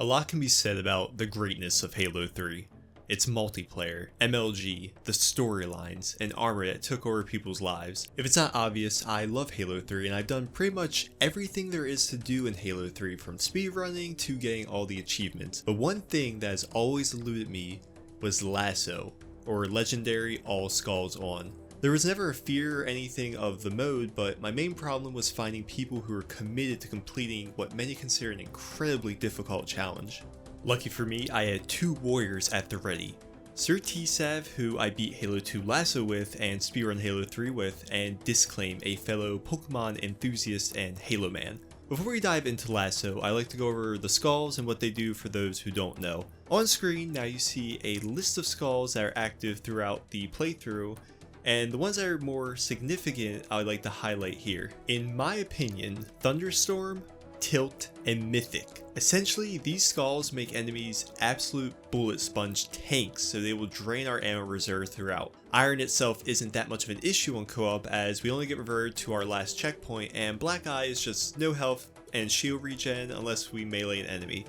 A lot can be said about the greatness of Halo 3. Its multiplayer, MLG, the storylines, and armor that took over people's lives. If it's not obvious, I love Halo 3 and I've done pretty much everything there is to do in Halo 3, from speedrunning to getting all the achievements. But one thing that has always eluded me was LASO, or Legendary All Skulls On. There was never a fear or anything of the mode, but my main problem was finding people who were committed to completing what many consider an incredibly difficult challenge. Lucky for me, I had two warriors at the ready. SirTsav, who I beat Halo 2 LASO with and speedrun Halo 3 with, and Disclaim, a fellow Pokemon enthusiast and Halo man. Before we dive into LASO, I like to go over the skulls and what they do for those who don't know. On screen now you see a list of skulls that are active throughout the playthrough, and the ones that are more significant I would like to highlight here. In my opinion, Thunderstorm, Tilt, and Mythic. Essentially, these skulls make enemies absolute bullet sponge tanks, so they will drain our ammo reserve throughout. Iron itself isn't that much of an issue on co-op, as we only get reverted to our last checkpoint, and Black Eye is just no health and shield regen unless we melee an enemy.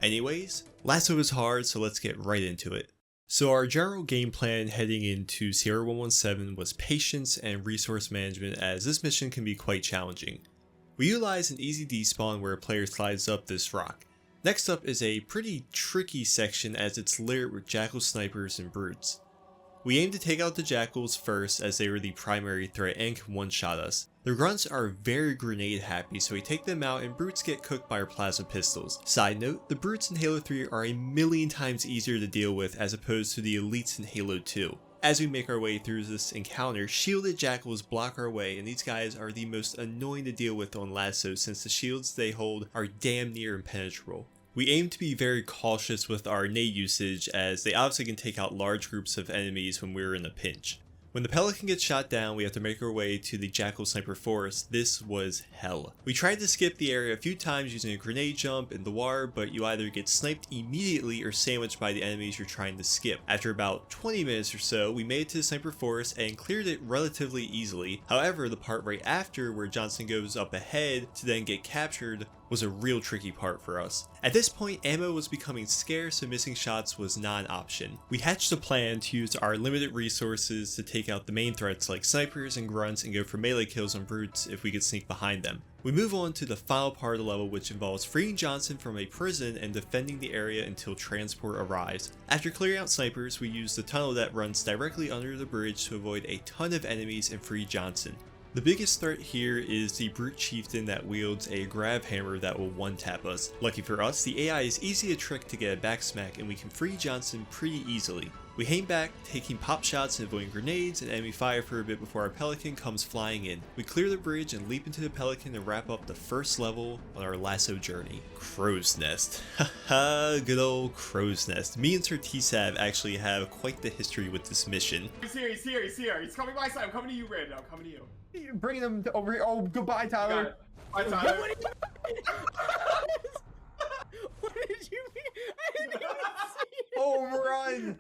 Anyways, LASO is hard, so let's get right into it. So our general game plan heading into Sierra 117 was patience and resource management, as this mission can be quite challenging. We utilize an easy despawn where a player slides up this rock. Next up is a pretty tricky section as it's littered with jackal snipers and brutes. We aim to take out the jackals first, as they were the primary threat and can one-shot us. The grunts are very grenade happy, so we take them out and brutes get cooked by our plasma pistols. Side note, the brutes in Halo 3 are a million times easier to deal with as opposed to the elites in Halo 2. As we make our way through this encounter, shielded jackals block our way, and these guys are the most annoying to deal with on LASO since the shields they hold are damn near impenetrable. We aim to be very cautious with our nade usage, as they obviously can take out large groups of enemies when we're in a pinch. When the Pelican gets shot down, we have to make our way to the Jackal Sniper Forest. This was hell. We tried to skip the area a few times using a grenade jump in the water, but you either get sniped immediately or sandwiched by the enemies you're trying to skip. After about 20 minutes or so, we made it to the Sniper Forest and cleared it relatively easily. However, the part right after, where Johnson goes up ahead to then get captured, was a real tricky part for us. At this point, ammo was becoming scarce, so missing shots was not an option. We hatched a plan to use our limited resources to take out the main threats like snipers and grunts and go for melee kills on brutes if we could sneak behind them. We move on to the final part of the level, which involves freeing Johnson from a prison and defending the area until transport arrives. After clearing out snipers, we use the tunnel that runs directly under the bridge to avoid a ton of enemies and free Johnson. The biggest threat here is the brute chieftain that wields a grab hammer that will one-tap us. Lucky for us, the AI is easy to trick to get a backsmack, and we can free Johnson pretty easily. We hang back, taking pop shots and avoiding grenades and enemy fire for a bit before our Pelican comes flying in. We clear the bridge and leap into the Pelican to wrap up the first level on our LASO journey. Crow's Nest. Haha, good old Crow's Nest. Me and SirTsav actually have quite the history with this mission. He's here. He's coming my side. I'm coming to you, Red. I'm coming to you. You're bringing them over here. Oh, goodbye, Tyler. Bye, Tyler. What did you mean? I didn't even see it. Oh, run.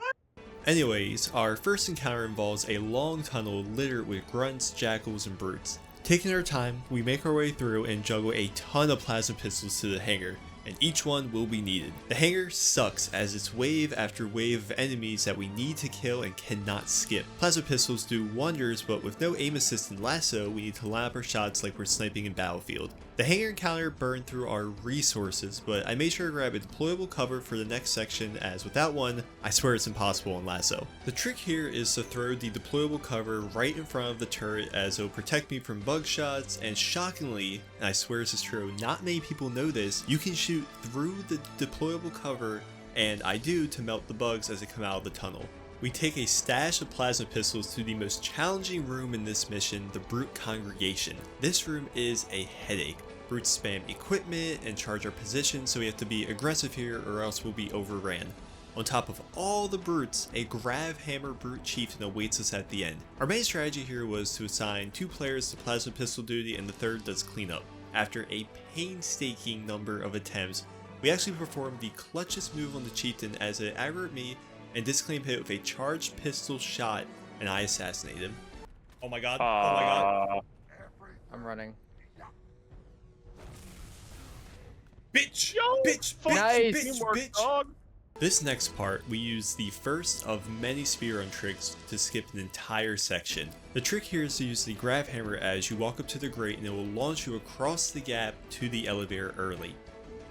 Anyways, our first encounter involves a long tunnel littered with grunts, jackals, and brutes. Taking our time, we make our way through and juggle a ton of plasma pistols to the hangar, and each one will be needed. The hangar sucks as it's wave after wave of enemies that we need to kill and cannot skip. Plasma pistols do wonders, but with no aim assist in LASO, we need to line up our shots like we're sniping in Battlefield. The hangar encounter burned through our resources, but I made sure to grab a deployable cover for the next section, as without one, I swear it's impossible in LASO. The trick here is to throw the deployable cover right in front of the turret, as it will protect me from bug shots, and shockingly, and I swear this is true, not many people know this, you can shoot through the deployable cover, and I do, to melt the bugs as they come out of the tunnel. We take a stash of plasma pistols to the most challenging room in this mission, the Brute Congregation. This room is a headache. Brutes spam equipment and charge our position, so we have to be aggressive here or else we'll be overran. On top of all the brutes, a grab hammer brute chieftain awaits us at the end. Our main strategy here was to assign 2 players to plasma pistol duty and the third does cleanup. After a painstaking number of attempts, we actually performed the clutchest move on the chieftain as it aggroed me and Disclaim hit with a charged pistol shot, and I assassinated him. Oh my god, oh my god. I'm running. Bitch! Yo, Bitch! Bitch! nice. Bitch! Teamwork, Bitch! dog. This next part, we use the first of many speedrun tricks to skip an entire section. The trick here is to use the grab hammer as you walk up to the grate and it will launch you across the gap to the elevator early.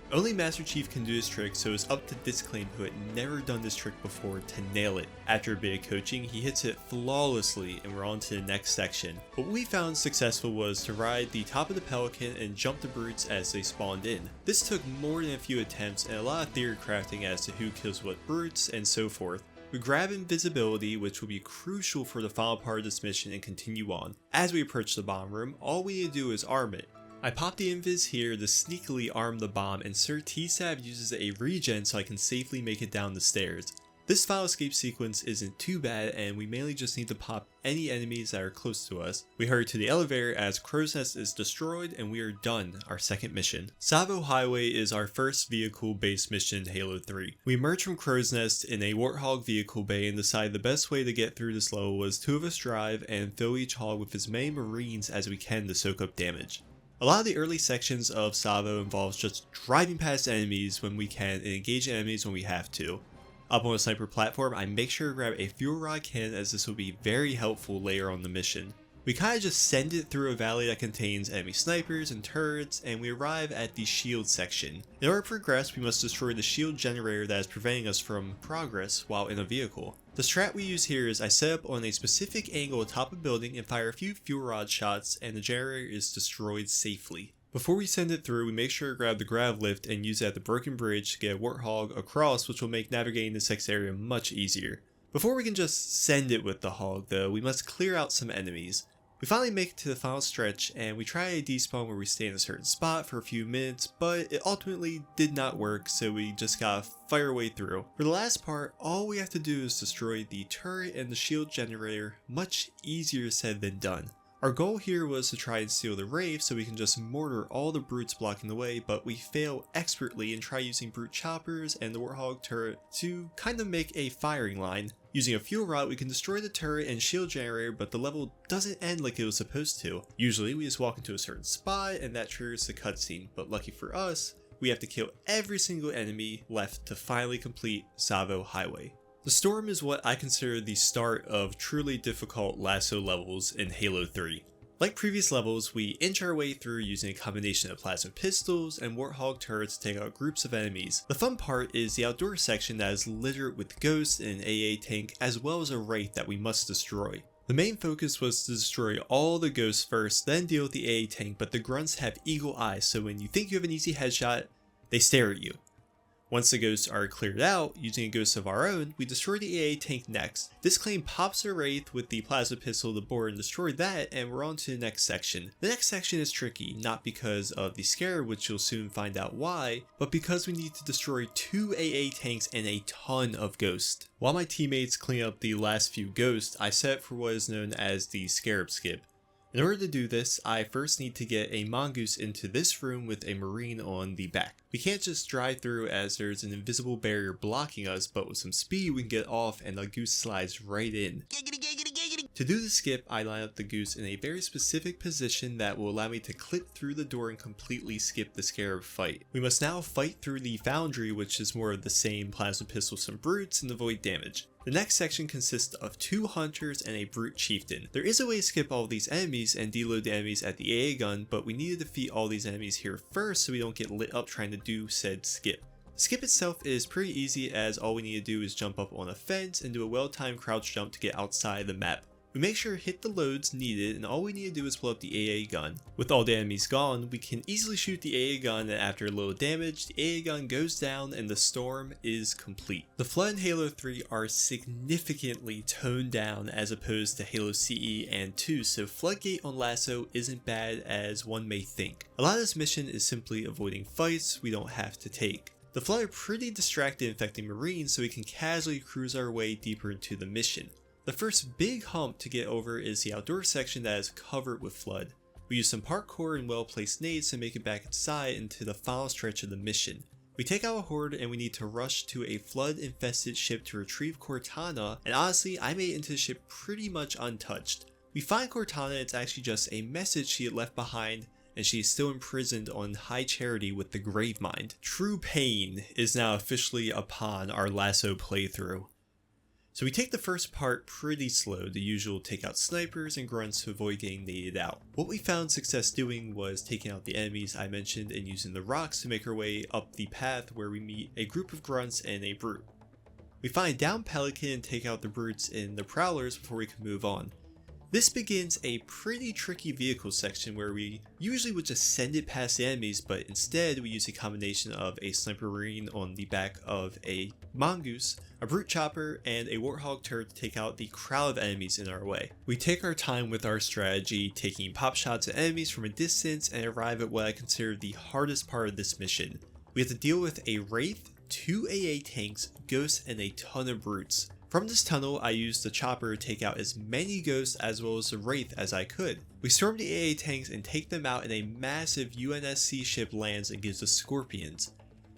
Only Master Chief can do this trick, so it's up to Disclaim, who had never done this trick before, to nail it. After a bit of coaching, he hits it flawlessly and we're on to the next section. What we found successful was to ride the top of the Pelican and jump the brutes as they spawned in. This took more than a few attempts and a lot of theory crafting as to who kills what brutes and so forth. We grab invisibility, which will be crucial for the final part of this mission, and continue on. As we approach the bomb room, all we need to do is arm it. I pop the invis here to sneakily arm the bomb, and SirTsav uses a regen so I can safely make it down the stairs. This final escape sequence isn't too bad, and we mainly just need to pop any enemies that are close to us. We hurry to the elevator as Crow's Nest is destroyed, and we are done our second mission. Tsavo Highway is our first vehicle-based mission in Halo 3. We emerge from Crow's Nest in a Warthog vehicle bay and decide the best way to get through this level was 2 of us drive and fill each hog with as many marines as we can to soak up damage. A lot of the early sections of Tsavo involves just driving past enemies when we can and engaging enemies when we have to. Up on a sniper platform, I make sure to grab a fuel rod cannon as this will be very helpful later on the mission. We kinda just send it through a valley that contains enemy snipers and turrets, and we arrive at the shield section. In order to progress, we must destroy the shield generator that is preventing us from progress while in a vehicle. The strat we use here is I set up on a specific angle atop a building and fire a few fuel rod shots, and the generator is destroyed safely. Before we send it through, we make sure to grab the grav lift and use it at the broken bridge to get a Warthog across, which will make navigating this next area much easier. Before we can just send it with the hog though, we must clear out some enemies. We finally make it to the final stretch, and we try a despawn where we stay in a certain spot for a few minutes, but it ultimately did not work, so we just gotta fire our way through. For the last part, all we have to do is destroy the turret and the shield generator, much easier said than done. Our goal here was to try and steal the Wraith so we can just mortar all the brutes blocking the way, but we fail expertly and try using brute choppers and the Warthog turret to kind of make a firing line. Using a fuel rod, we can destroy the turret and shield generator, but the level doesn't end like it was supposed to. Usually we just walk into a certain spot and that triggers the cutscene, but lucky for us, we have to kill every single enemy left to finally complete Tsavo Highway. The storm is what I consider the start of truly difficult LASO levels in Halo 3. Like previous levels, we inch our way through using a combination of plasma pistols and Warthog turrets to take out groups of enemies. The fun part is the outdoor section that is littered with ghosts and an AA tank, as well as a Wraith that we must destroy. The main focus was to destroy all the ghosts first, then deal with the AA tank, but the grunts have eagle eyes, so when you think you have an easy headshot, they stare at you. Once the ghosts are cleared out, using a ghost of our own, we destroy the AA tank next. Disclaim pops a Wraith with the plasma pistol to board and destroy that, and we're on to the next section. The next section is tricky, not because of the scarab, which you'll soon find out why, but because we need to destroy 2 AA tanks and a ton of ghosts. While my teammates clean up the last few ghosts, I set for what is known as the scarab skip. In order to do this, I first need to get a mongoose into this room with a marine on the back. We can't just drive through as there's an invisible barrier blocking us, but with some speed we can get off and the goose slides right in. To do the skip, I line up the goose in a very specific position that will allow me to clip through the door and completely skip the scarab fight. We must now fight through the foundry, which is more of the same plasma pistols and brutes, and avoid damage. The next section consists of 2 hunters and a brute chieftain. There is a way to skip all these enemies and deload the enemies at the AA gun, but we need to defeat all these enemies here first so we don't get lit up trying to do said skip. The skip itself is pretty easy, as all we need to do is jump up on a fence and do a well-timed crouch jump to get outside the map. We make sure to hit the loads needed, and all we need to do is blow up the AA gun. With all the enemies gone, we can easily shoot the AA gun, and after a little damage, the AA gun goes down and the storm is complete. The Flood and Halo 3 are significantly toned down as opposed to Halo CE and 2, so Floodgate on LASO isn't bad as one may think. A lot of this mission is simply avoiding fights we don't have to take. The Flood are pretty distracted infecting Marines, so we can casually cruise our way deeper into the mission. The first big hump to get over is the outdoor section that is covered with Flood. We use some parkour and well-placed nades to make it back inside into the final stretch of the mission. We take out a horde and we need to rush to a Flood-infested ship to retrieve Cortana, and honestly, I made it into the ship pretty much untouched. We find Cortana, it's actually just a message she had left behind, and she's still imprisoned on High Charity with the Gravemind. True pain is now officially upon our LASO playthrough. So we take the first part pretty slow, the usual take out snipers and grunts to avoid getting naded out. What we found success doing was taking out the enemies I mentioned and using the rocks to make our way up the path where we meet a group of grunts and a brute. We find down Pelican and take out the brutes and the prowlers before we can move on. This begins a pretty tricky vehicle section where we usually would just send it past the enemies, but instead we use a combination of a sniper marine on the back of a mongoose, a brute chopper, and a warthog turret to take out the crowd of enemies in our way. We take our time with our strategy, taking pop shots at enemies from a distance, and arrive at what I consider the hardest part of this mission. We have to deal with a Wraith, 2 AA tanks, ghosts, and a ton of brutes. From this tunnel, I used the chopper to take out as many ghosts as well as the Wraith as I could. We storm the AA tanks and take them out, and a massive UNSC ship lands and gives the Scorpions.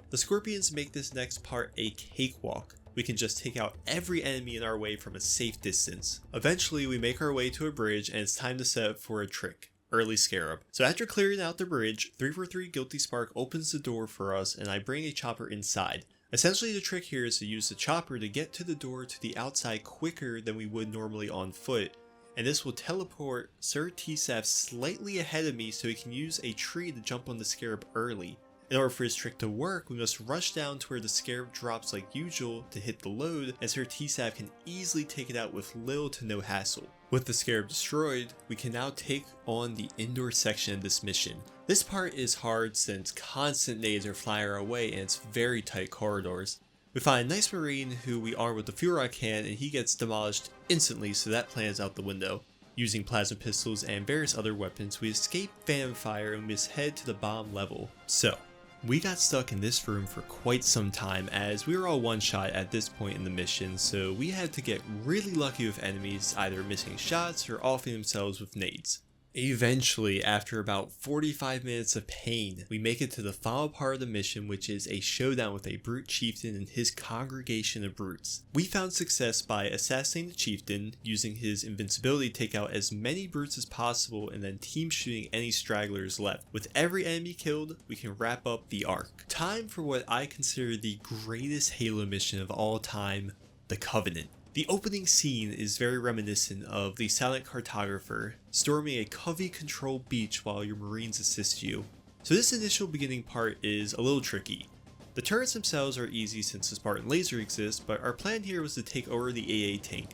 The Scorpions make this next part a cakewalk. We can just take out every enemy in our way from a safe distance. Eventually, we make our way to a bridge and it's time to set up for a trick. Early Scarab. So after clearing out the bridge, 343 Guilty Spark opens the door for us and I bring a chopper inside. Essentially the trick here is to use the chopper to get to the door to the outside quicker than we would normally on foot, and this will teleport SirTsav slightly ahead of me so he can use a tree to jump on the scarab early. In order for his trick to work, we must rush down to where the scarab drops like usual to hit the load, and SirTsav can easily take it out with little to no hassle. With the scarab destroyed, we can now take on the indoor section of this mission. This part is hard since constant nades are flying our way and it's very tight corridors. We find a nice marine who we arm with the fuel rod can and he gets demolished instantly, so that plan is out the window. Using plasma pistols and various other weapons, we escape phantom fire and we must head to the bomb level. So, we got stuck in this room for quite some time as we were all one shot at this point in the mission, so we had to get really lucky with enemies either missing shots or offing themselves with nades. Eventually, after about 45 minutes of pain, we make it to the final part of the mission, which is a showdown with a brute chieftain and his congregation of brutes. We found success by assassinating the chieftain, using his invincibility to take out as many brutes as possible, and then team shooting any stragglers left. With every enemy killed, we can wrap up the arc. Time for what I consider the greatest Halo mission of all time, the Covenant. The opening scene is very reminiscent of the silent cartographer storming a Covey-controlled beach while your marines assist you. So this initial beginning part is a little tricky. The turrets themselves are easy since the Spartan laser exists, but our plan here was to take over the AA tank.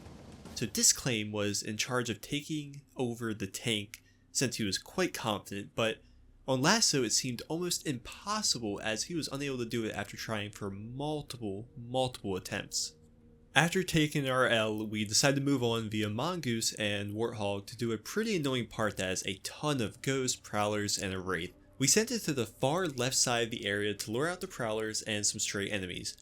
So Disclaim was in charge of taking over the tank since he was quite confident, but on LASO it seemed almost impossible as he was unable to do it after trying for multiple attempts. After taking our L, we decided to move on via Mongoose and Warthog to do a pretty annoying part that has a ton of ghosts, prowlers, and a wraith. We sent it to the far left side of the area to lure out the prowlers and some stray enemies.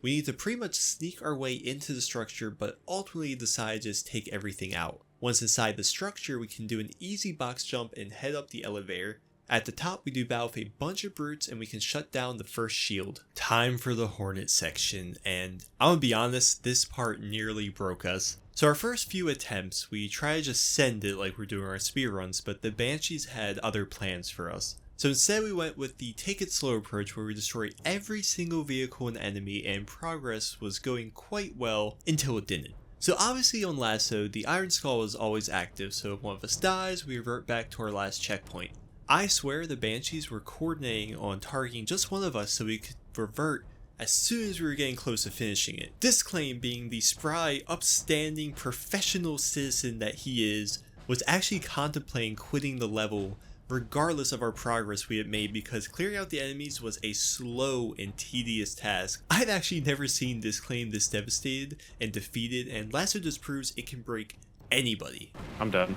We need to pretty much sneak our way into the structure, but ultimately decide to just take everything out. Once inside the structure, we can do an easy box jump and head up the elevator. At the top, we do battle with a bunch of brutes and we can shut down the first shield. Time for the Hornet section, and I'm gonna be honest, this part nearly broke us. So our first few attempts, we try to just send it like we're doing our speed runs, but the Banshees had other plans for us. So instead we went with the take it slow approach where we destroy every single vehicle and enemy, and progress was going quite well until it didn't. So obviously on LASO, the Iron Skull is always active, so if one of us dies, we revert back to our last checkpoint. I swear the Banshees were coordinating on targeting just one of us so we could revert as soon as we were getting close to finishing it. Disclaim, being the spry, upstanding, professional citizen that he is, was actually contemplating quitting the level regardless of our progress we had made because clearing out the enemies was a slow and tedious task. I've actually never seen Disclaim this devastated and defeated, and LASO just proves it can break anybody. I'm done.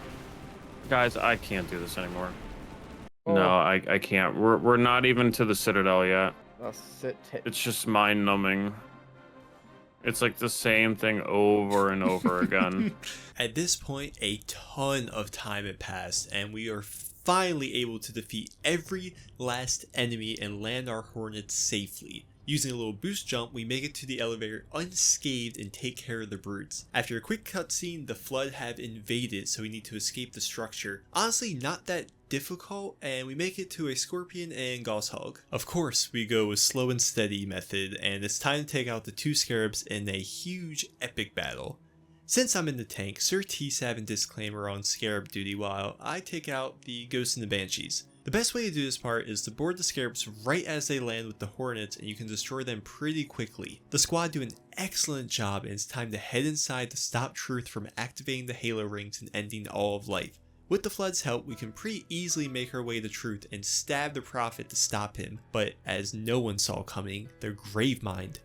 Guys, I can't do this anymore. No, I can't. We're not even to the Citadel yet. It's just mind-numbing. It's like the same thing over and over again. At this point, a ton of time had passed, and we are finally able to defeat every last enemy and land our Hornets safely. Using a little boost jump, we make it to the elevator unscathed and take care of the brutes. After a quick cutscene, the Flood have invaded, so we need to escape the structure. Honestly, not that difficult, and we make it to a Scorpion and Gosshog. Of course, we go with slow and steady method, and it's time to take out the 2 Scarabs in a huge epic battle. Since I'm in the tank, SirTsav and Disclaim are on Scarab duty while I take out the Ghosts and the Banshees. The best way to do this part is to board the Scarabs right as they land with the Hornets, and you can destroy them pretty quickly. The squad do an excellent job, and it's time to head inside to stop Truth from activating the Halo rings and ending all of life. With the Flood's help, we can pretty easily make our way to Truth and stab the Prophet to stop him, but as no one saw coming, their Gravemind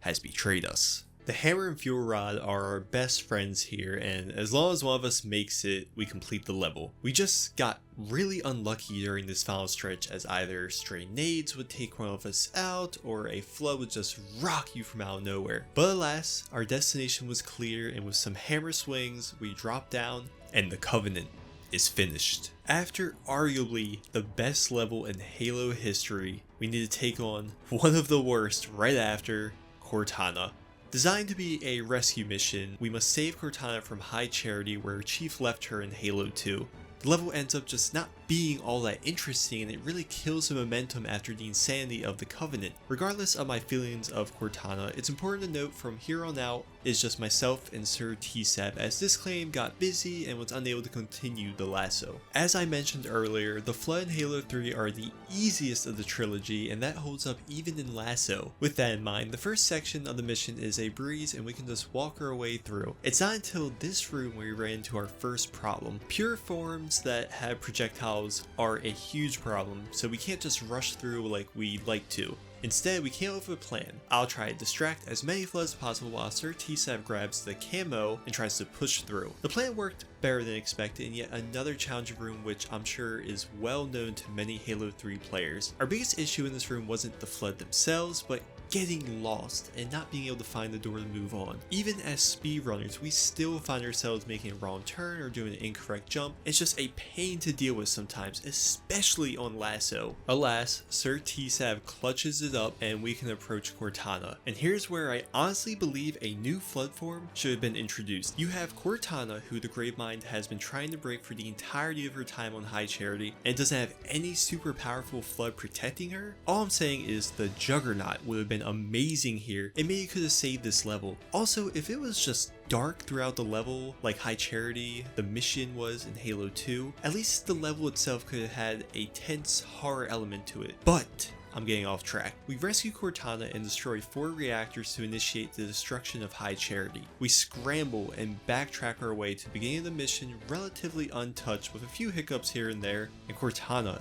has betrayed us. The Hammer and Fuel Rod are our best friends here, and as long as one of us makes it, we complete the level. We just got really unlucky during this final stretch, as either stray nades would take one of us out, or a flood would just rock you from out of nowhere. But alas, our destination was clear, and with some hammer swings, we dropped down, and the Covenant is finished. After arguably the best level in Halo history, we need to take on one of the worst right after, Cortana. Designed to be a rescue mission, we must save Cortana from High Charity where Chief left her in Halo 2. The level ends up just not being all that interesting, and it really kills the momentum after the insanity of the Covenant. Regardless of my feelings of Cortana, it's important to note from here on out it's just myself and SirTsav, as Disclaim got busy and was unable to continue the LASO. As I mentioned earlier, the Flood and Halo 3 are the easiest of the trilogy, and that holds up even in LASO. With that in mind, the first section of the mission is a breeze and we can just walk our way through. It's not until this room where we ran into our first problem. Pure forms that have projectiles are a huge problem, so we can't just rush through like we'd like to. Instead, we came up with a plan. I'll try to distract as many floods as possible while SirTsav grabs the camo and tries to push through. The plan worked better than expected in yet another challenging room, which I'm sure is well known to many Halo 3 players. Our biggest issue in this room wasn't the flood themselves, but getting lost and not being able to find the door to move on. Even as speedrunners, we still find ourselves making a wrong turn or doing an incorrect jump. It's just a pain to deal with sometimes, especially on LASO. Alas, SirTsav clutches it up and we can approach Cortana. And here's where I honestly believe a new flood form should have been introduced. You have Cortana, who the Gravemind has been trying to break for the entirety of her time on High Charity, and doesn't have any super powerful flood protecting her. All I'm saying is the Juggernaut would have been amazing here, and maybe could have saved this level. Also, if it was just dark throughout the level like High Charity the mission was in Halo 2, at least the level itself could have had a tense horror element to it. But I'm getting off track. We rescue Cortana and destroy 4 reactors to initiate the destruction of High Charity. We scramble and backtrack our way to the beginning of the mission relatively untouched with a few hiccups here and there, and Cortana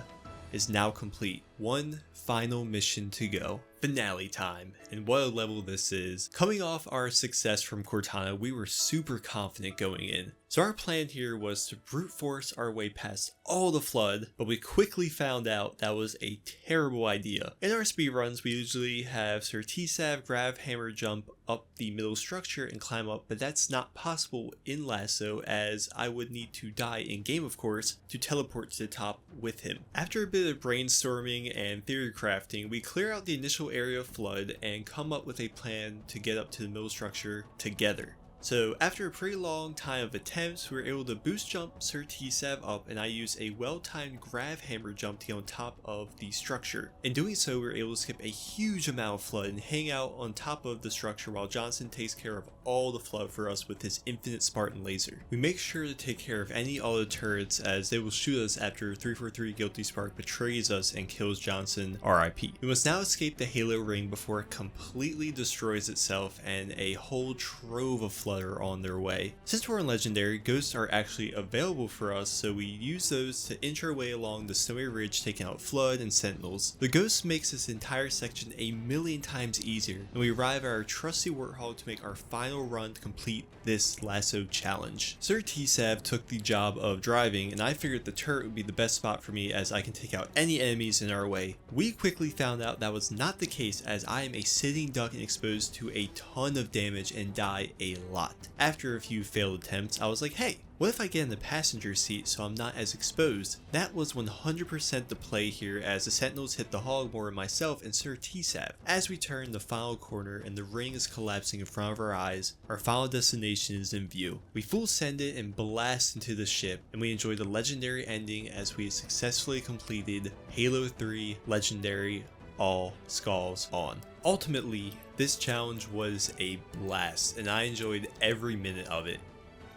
is now complete. One final mission to go. Finale time, and what a level this is. Coming off our success from Cortana, we were super confident going in. So our plan here was to brute force our way past all the flood, but we quickly found out that was a terrible idea. In our speedruns, we usually have SirTsav grab hammer jump up the middle structure and climb up, but that's not possible in LASO, as I would need to die in game of course to teleport to the top with him. After a bit of brainstorming and theory crafting, we clear out the initial area of flood and come up with a plan to get up to the middle structure together. So after a pretty long time of attempts, we were able to boost jump SirTsav up, and I used a well-timed grab hammer jump to get on top of the structure. In doing so, we were able to skip a huge amount of flood and hang out on top of the structure while Johnson takes care of all the flood for us with his infinite Spartan laser. We make sure to take care of any auto turrets, as they will shoot us after 343 Guilty Spark betrays us and kills Johnson, RIP. We must now escape the Halo ring before it completely destroys itself and a whole trove of flood are on their way. Since we're on Legendary, ghosts are actually available for us, so we use those to inch our way along the snowy ridge, taking out flood and sentinels. The ghost makes this entire section a million times easier, and we arrive at our trusty Warthog to make our final run to complete this LASO challenge. SirTsav took the job of driving, and I figured the turret would be the best spot for me, as I can take out any enemies in our way. We quickly found out that was not the case, as I am a sitting duck and exposed to a ton of damage and die a lot. lot. After a few failed attempts, I was like, hey, what if I get in the passenger seat so I'm not as exposed? That was 100% the play here, as the Sentinels hit the hog more than myself and SirTsav. As we turn the final corner and the ring is collapsing in front of our eyes, our final destination is in view. We full send it and blast into the ship, and we enjoy the legendary ending as we successfully completed Halo 3 Legendary All Skulls On. Ultimately, this challenge was a blast, and I enjoyed every minute of it.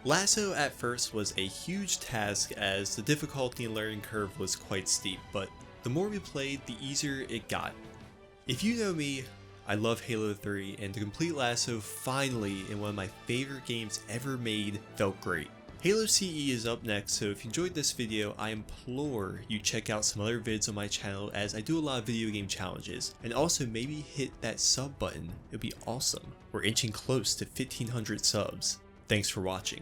LASO at first was a huge task, as the difficulty and learning curve was quite steep, but the more we played, the easier it got. If you know me, I love Halo 3, and to complete LASO finally in one of my favorite games ever made felt great. Halo CE is up next, so if you enjoyed this video, I implore you check out some other vids on my channel, as I do a lot of video game challenges, and also maybe hit that sub button. It'd be awesome. We're inching close to 1500 subs. Thanks for watching.